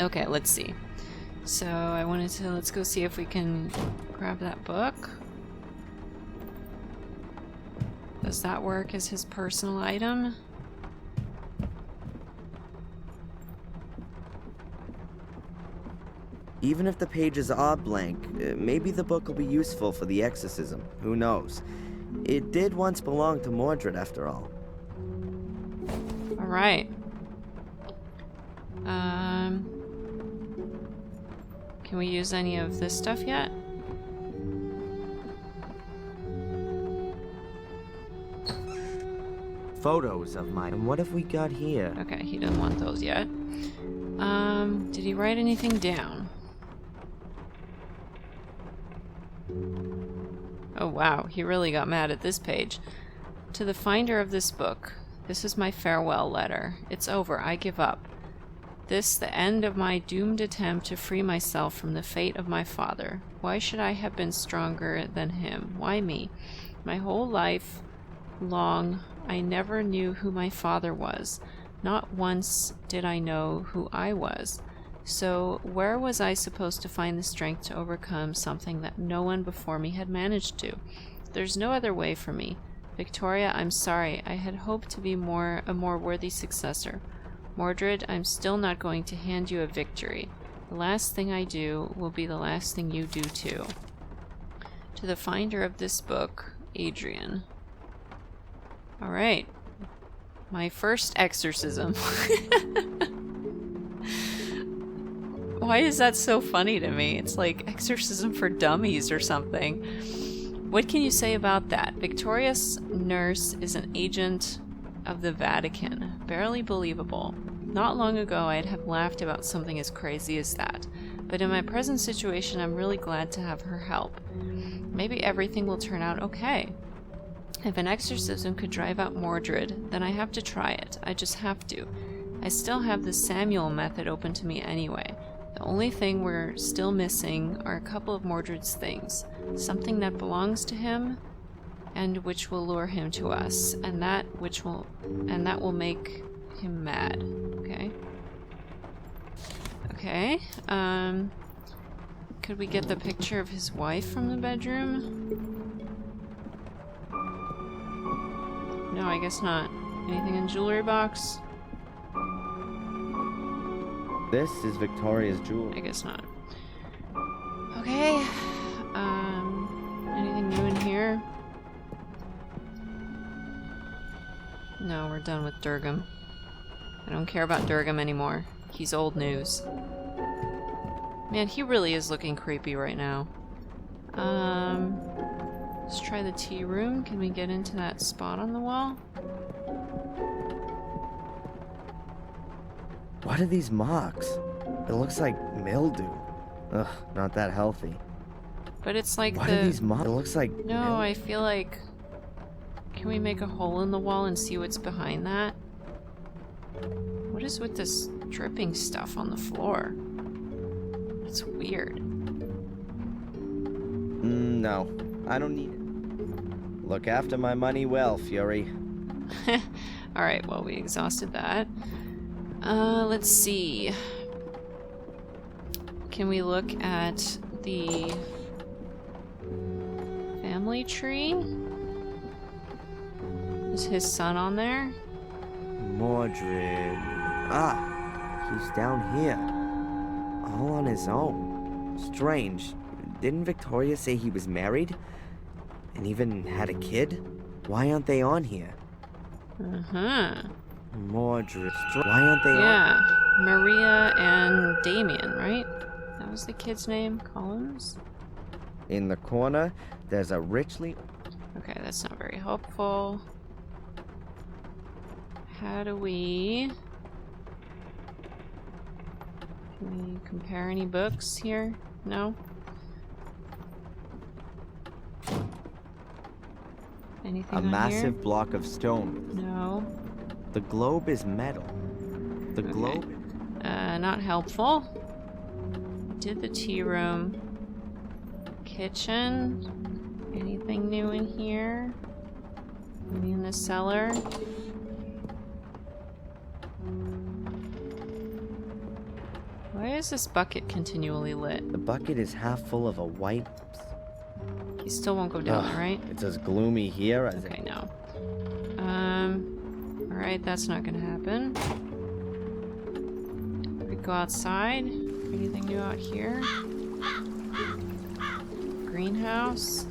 Okay, let's see. So I wanted to, let's go see if we can grab that book. Does that work as his personal item? Even if the pages are blank, maybe the book will be useful for the exorcism. Who knows? It did once belong to Mordred, after all. Alright. Can we use any of this stuff yet? Photos of mine. And what have we got here? Okay, he doesn't want those yet. Did he write anything down? Oh wow, he really got mad at this page. To the finder of this book, this is my farewell letter. It's over, I give up. This, the end of my doomed attempt to free myself from the fate of my father. Why should I have been stronger than him? Why me? My whole life long, I never knew who my father was. Not once did I know who I was. So where was I supposed to find the strength to overcome something that no one before me had managed to? There's no other way for me. Victoria, I'm sorry. I had hoped to be a more worthy successor. Mordred, I'm still not going to hand you a victory. The last thing I do will be the last thing you do too. To the finder of this book, Adrian. Alright. My first exorcism. Why is that so funny to me? It's like exorcism for dummies or something. What can you say about that? Victoria's nurse is an agent of the Vatican. Barely believable. Not long ago I'd have laughed about something as crazy as that. But in my present situation I'm really glad to have her help. Maybe everything will turn out okay. If an exorcism could drive out Mordred, then I have to try it. I just have to. I still have the Samuel method open to me anyway. The only thing we're still missing are a couple of Mordred's things. Something that belongs to him, and which will lure him to us, and that will make him mad. Okay. Okay. Could we get the picture of his wife from the bedroom? No, I guess not. Anything in jewelry box? This is Victoria's jewel. I guess not. Okay. Anything new in here? No, we're done with Durgam. I don't care about Durgam anymore. He's old news. Man, he really is looking creepy right now. Let's try the tea room. Can we get into that spot on the wall? What are these marks? It looks like mildew. Ugh, not that healthy. But it's like what are these marks? It looks like no, I feel like... Can we make a hole in the wall and see what's behind that? What is with this dripping stuff on the floor? It's weird. No, I don't need it. Look after my money well, Fury. Alright, well, we exhausted that. Let's see. Can we look at the family tree? Is his son on there? Mordred. Ah, he's down here. All on his own. Strange. Didn't Victoria say he was married? And even had a kid? Why aren't they on here? Uh-huh. Mordred. Why aren't they on? Yeah. Maria and Damien, right? That was the kid's name? Collins? In the corner, there's a richly... Okay, that's not very helpful. How do we... Can we compare any books here? No? Anything A on massive here? block of stone. No. The globe is metal. The globe... Not helpful. Did the tea room. Kitchen. Anything new in here? Maybe in the cellar? Why is this bucket continually lit? The bucket is half full of a white... You still won't go down there, right? It's as gloomy here as... Okay, no. Alright, that's not gonna happen. We go outside. Anything new out here? Greenhouse.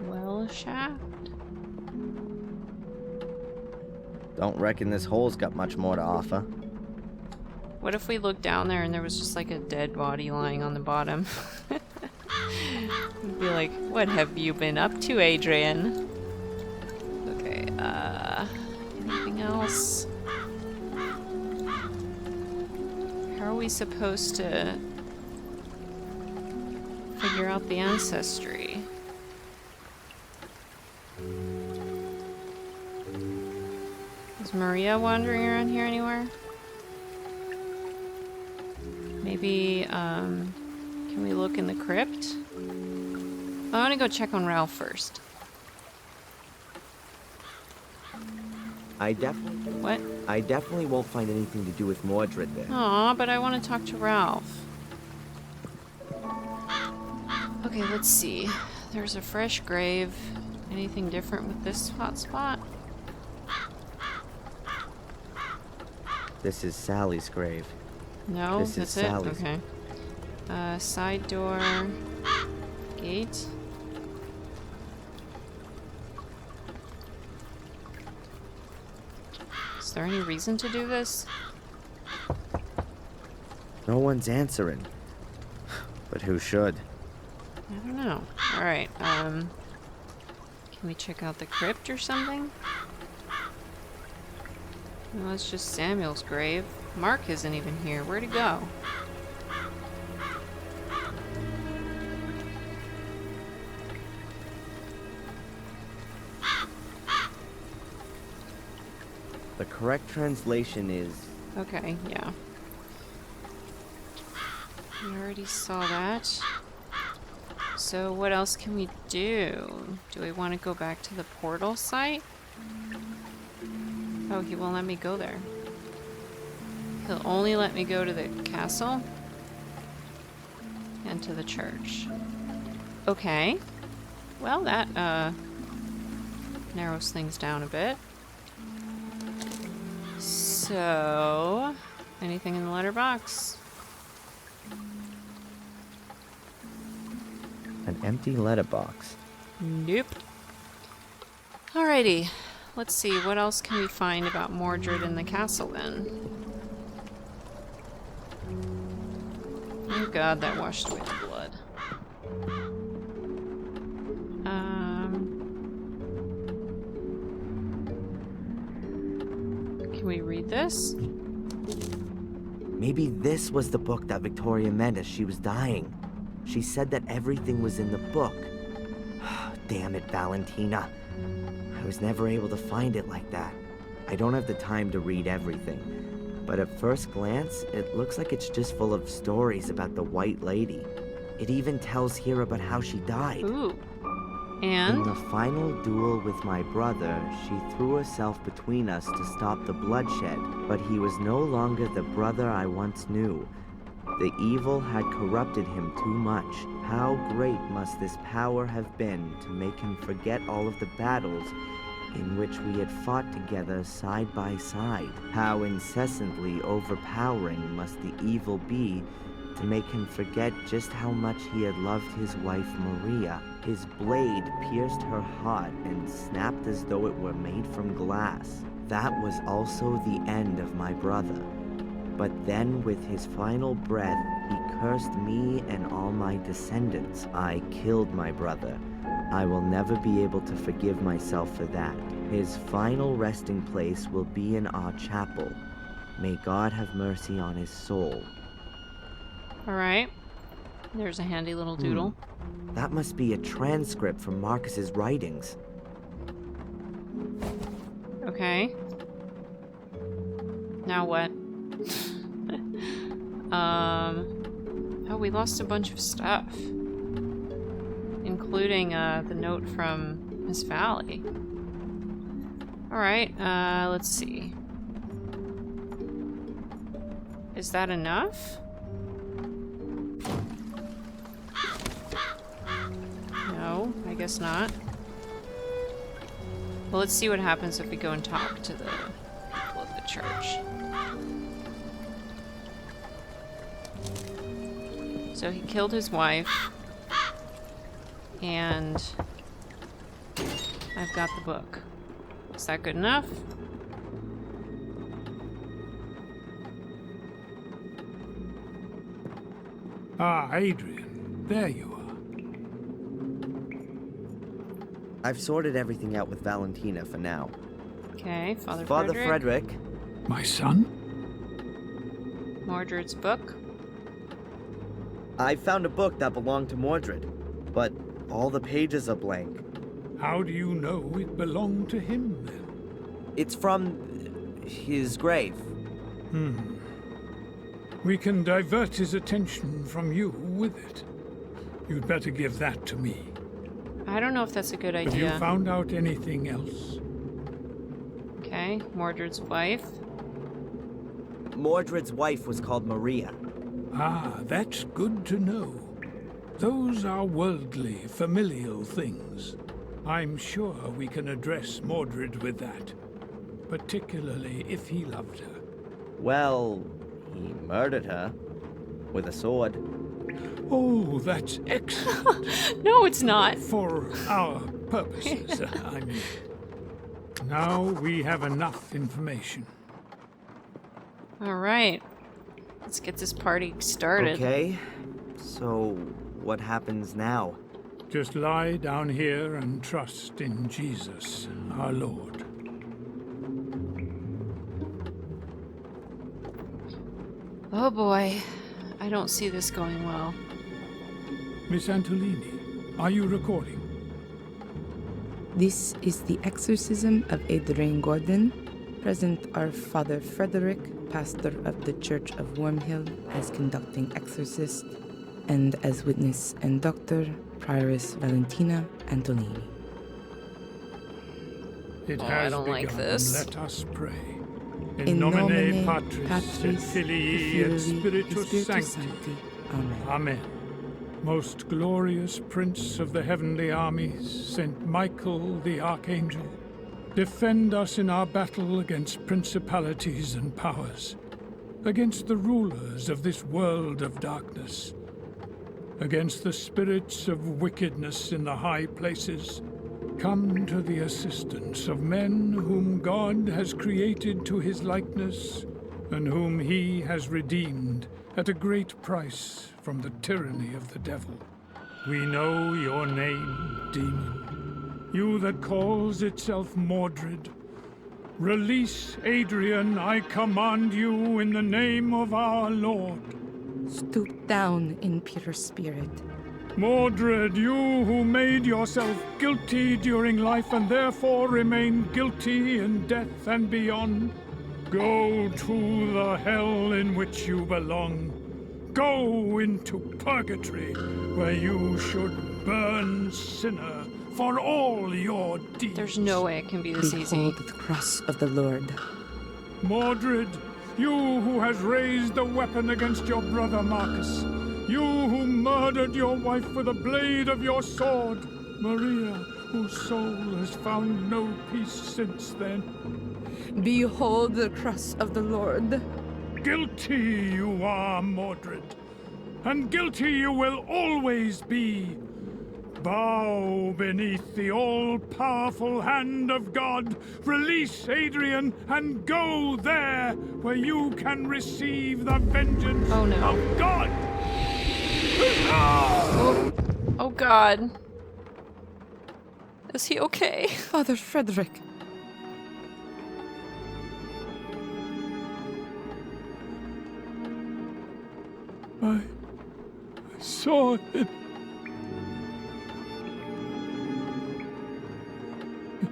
Well shaft. Don't reckon this hole's got much more to offer. What if we looked down there and there was just like a dead body lying on the bottom? We'd be like, what have you been up to, Adrian? Okay, anything else? How are we supposed to figure out the ancestry? Is Maria wandering around here anywhere? Maybe, can we look in the crypt? I want to go check on Ralph first. What? I definitely won't find anything to do with Mordred there. Aw, but I want to talk to Ralph. Okay, let's see. There's a fresh grave. Anything different with this hot spot? This is Sally's grave. No, This is that's it? Sally's. Okay. Side door. Gate. Is there any reason to do this? No one's answering. But who should? I don't know. Alright, can we check out the crypt or something? No, it's just Samuel's grave. Mark isn't even here. Where'd he go? The correct translation is... Okay, yeah. We already saw that. So what else can we do? Do we want to go back to the portal site? Oh, he won't let me go there. He'll only let me go to the castle and to the church. Okay. Well, that narrows things down a bit. So, anything in the letterbox? an empty letterbox. Nope. Alrighty. Let's see, what else can we find about Mordred in the castle then? Oh god, that washed away the blood. Can we read this? Maybe this was the book that Victoria meant as she was dying. She said that everything was in the book. Damn it, Valentina. I was never able to find it like that. I don't have the time to read everything. But at first glance, it looks like it's just full of stories about the White Lady. It even tells here about how she died. Ooh. And? In the final duel with my brother, she threw herself between us to stop the bloodshed, but he was no longer the brother I once knew. The evil had corrupted him too much. How great must this power have been to make him forget all of the battles in which we had fought together side by side? How incessantly overpowering must the evil be to make him forget just how much he had loved his wife Maria. His blade pierced her heart and snapped as though it were made from glass. That was also the end of my brother. But then with his final breath, he cursed me and all my descendants. I killed my brother. I will never be able to forgive myself for that. His final resting place will be in our chapel. May God have mercy on his soul. Alright. There's a handy little doodle. That must be a transcript from Marcus's writings. Okay. Now what? Oh, we lost a bunch of stuff. Including, the note from Miss Valley. Alright, let's see. Is that enough? No, I guess not. Well, let's see what happens if we go and talk to the people of the church. So he killed his wife, and I've got the book. Is that good enough? Ah, Adrian, there you are. I've sorted everything out with Valentina for now. Okay, Father Frederick. My son? Mordred's book. I found a book that belonged to Mordred, but all the pages are blank. How do you know it belonged to him, then? It's from his grave. We can divert his attention from you with it. You'd better give that to me. I don't know if that's a good Have idea. you found out anything else? Okay, Mordred's wife. Mordred's wife was called Maria. Ah, that's good to know. Those are worldly, familial things. I'm sure we can address Mordred with that, particularly if he loved her. Well, he murdered her with a sword. Oh, that's excellent. No, it's not. For our purposes, I mean. Now we have enough information. Alright. Let's get this party started. Okay, so what happens now? Just lie down here and trust in Jesus, our Lord. Oh boy. I don't see this going well. Miss Antolini, are you recording? This is the exorcism of Adrian Gordon. Present are Father Frederick, pastor of the Church of Wormhill, as conducting exorcist, and as witness and doctor, Prioress Valentina Antolini. It I has don't like begun. this. Let us pray. In nomine Patris, et Filii, et Spiritus Sancti. Amen. Amen. Most glorious Prince of the heavenly armies, Saint Michael the Archangel, defend us in our battle against principalities and powers, against the rulers of this world of darkness, against the spirits of wickedness in the high places. Come to the assistance of men whom God has created to his likeness, and whom he has redeemed at a great price from the tyranny of the devil. We know your name, demon, you that calls itself Mordred. Release Adrian, I command you in the name of our Lord. Stoop down in pure spirit. Mordred, you who made yourself guilty during life and therefore remain guilty in death and beyond, go to the hell in which you belong. Go into purgatory, where you should burn sinner for all your deeds. There's no way it can be this easy. Behold the cross of the Lord. Mordred, you who has raised a weapon against your brother Marcus, you who murdered your wife with a blade of your sword, Maria, whose soul has found no peace since then. Behold the cross of the Lord. Guilty you are, Mordred, and guilty you will always be. Bow beneath the all-powerful hand of God. Release Adrian and go there where you can receive the vengeance Oh, no. of God. Oh god. Is he okay? Father Frederick. I saw it.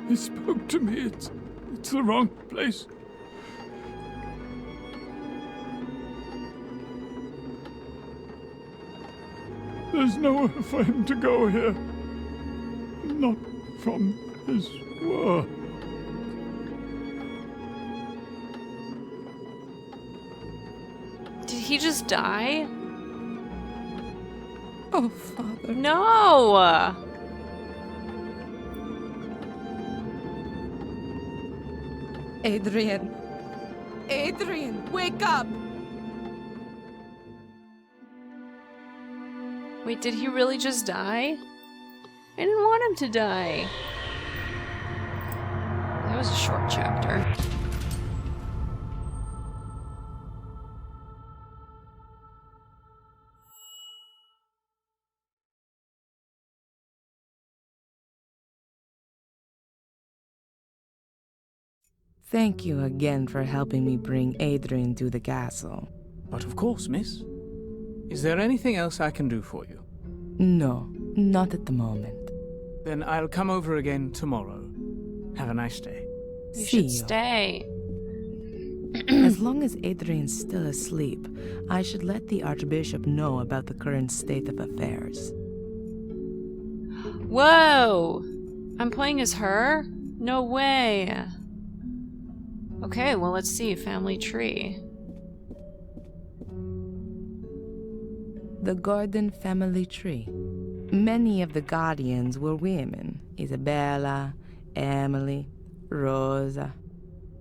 He spoke to me. It's the wrong place. There's nowhere for him to go here. Not from this world. he just die? Oh, Father. No! Adrian! Adrian, wake up! Wait, did he really just die? I didn't want him to die. That was a short chapter. Thank you again for helping me bring Adrian to the castle. But of course, miss. Is there anything else I can do for you? No, not at the moment. Then I'll come over again tomorrow. Have a nice day. You See should you. stay. As long as Adrian's still asleep, I should let the Archbishop know about the current state of affairs. Whoa! I'm playing as her? No way. Okay, well, let's see. Family tree. The Gordon family tree. Many of the guardians were women. Isabella, Emily, Rosa.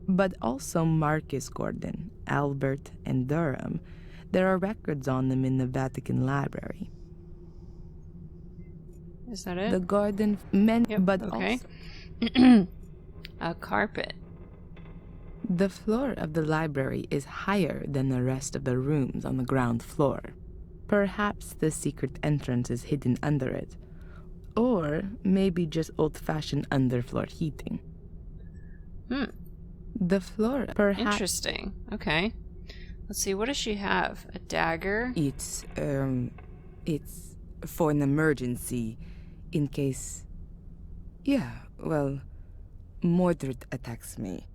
But also Marcus Gordon, Albert, and Durham. There are records on them in the Vatican Library. Is that it? The Gordon men, Yep, but okay. also A carpet. the floor of the library is higher than the rest of the rooms on the ground floor. Perhaps the secret entrance is hidden under it. Or maybe just old-fashioned underfloor heating. The floor, perhaps... Interesting. Okay. Let's see, what does she have? A dagger? It's for an emergency, in case... Yeah, well, Mordred attacks me.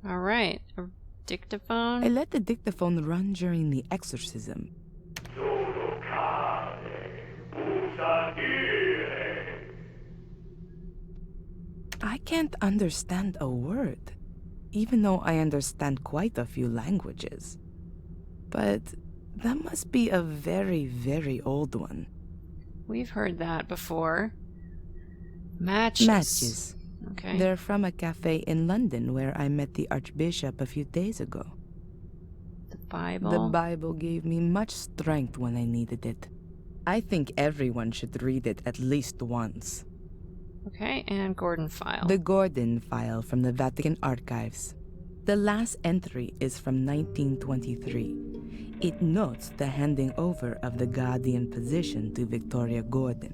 Alright. A dictaphone? I let the dictaphone run during the exorcism. I can't understand a word, even though I understand quite a few languages. But that must be a very, very old one. We've heard that before. Matches. Matches. Okay. They're from a cafe in London where I met the Archbishop a few days ago. The Bible. The Bible gave me much strength when I needed it. I think everyone should read it at least once. Okay, and Gordon file. The Gordon file from the Vatican Archives. The last entry is from 1923. It notes the handing over of the guardian position to Victoria Gordon.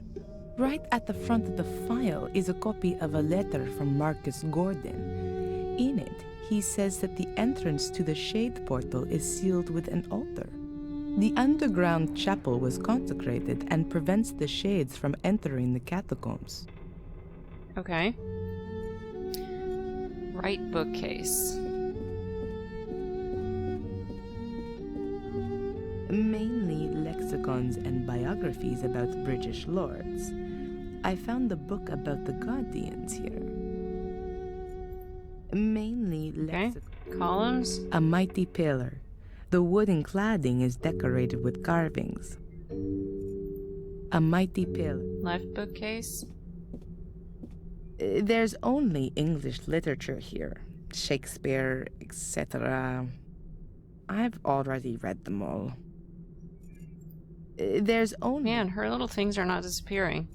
Right at the front of the file is a copy of a letter from Marcus Gordon. In it, he says that the entrance to the Shade Portal is sealed with an altar. The underground chapel was consecrated and prevents the shades from entering the catacombs. Okay. Right bookcase. Mainly lexicons and biographies about British lords. I found a book about the Guardians here. Mainly Okay. Columns. A mighty pillar. The wooden cladding is decorated with carvings. A mighty pillar. Left bookcase. There's only English literature here. Shakespeare, etc. I've already read them all. There's only... Man, her little things are not disappearing.